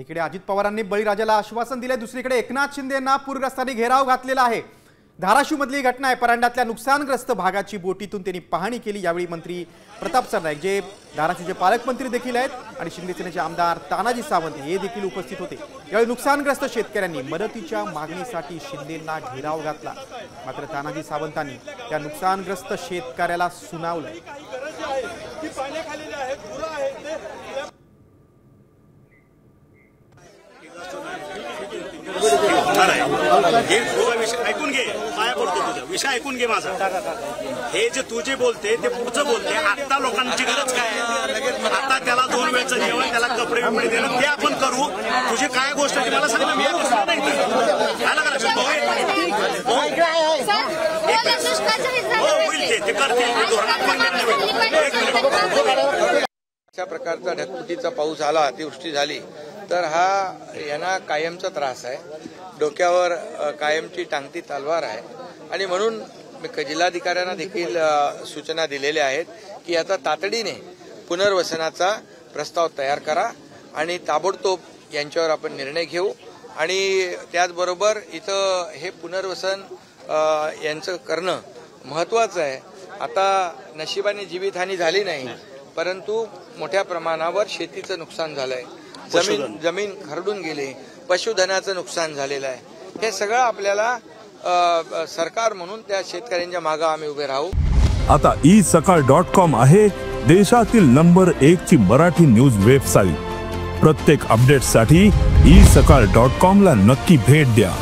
एकीकडे अजित पवारांनी बळीराजाला आश्वासन दिले, दुसरीकडे एकनाथ शिंदेंना पूरग्रस्तांनी घेराव घातलेला आहे। धाराशिव मधली घटना आहे। परांड्यातल्या नुकसानग्रस्त भागाची बोटीतून त्यांनी पाहणी केली। यावेळी मंत्री प्रताप सरनाईक, जे धाराशिवचे पालकमंत्री देखील आहेत, आणि शिंदे सेनेचे आमदार तानाजी सावंत हे देखील उपस्थित होते। यावेळी नुकसानग्रस्त शेतकऱ्यांनी मदतीच्या मागणीसाठी शिंदेंना घेराव घातला, मात्र तानाजी सावंतांनी त्या नुकसानग्रस्त शेतकऱ्याला सुनावलं। ऐकून घे, पाया पडतो तुझा विषय, ऐकून घे माझा। हे जे तुझे बोलते ते पुढचं बोलते। आता लोकांची गरज काय आहे? आता त्याला 2 वेळचं जेवण, त्याला कपडे बिपडे देणं, ते आपण करू। तुझी काय गोष्ट आहे मला सांग ना, मी गोष्ट नाही ते करतील, अशा प्रकारचा ढगफुटीचा पाऊस आला, अतिवृष्टी झाली तर हा यांना कायमचा त्रास आहे। डोक्यावर कायमची टांगती तलवार आहे, आणि म्हणून जिल्हाधिकाऱ्यांना देखील सूचना दिलेल्या आहेत की आता तातडीने पुनर्वसनाचा प्रस्ताव तयार करा आणि ताबडतोब यांच्यावर आपण निर्णय घेऊ। आणि त्याचबरोबर इथं हे पुनर्वसन यांचं करणं महत्त्वाचं आहे। आता नशिबाने जीवितहानी झाली नाही, परंतु मोठ्या प्रमाणावर शेतीचं नुकसान झालंय, जमीन खरडून गेली, पशुधनाचं नुकसान झालेलं आहे। हे सगळं आपल्याला सरकार म्हणून त्या शेतकऱ्यांच्या मागे आम्ही उभे राहू। आता isakal.com आहे देशातील नंबर 1 ची मराठी न्यूज वेबसाईट। प्रत्येक अपडेटसाठी isakal.com ला नक्की भेट द्या।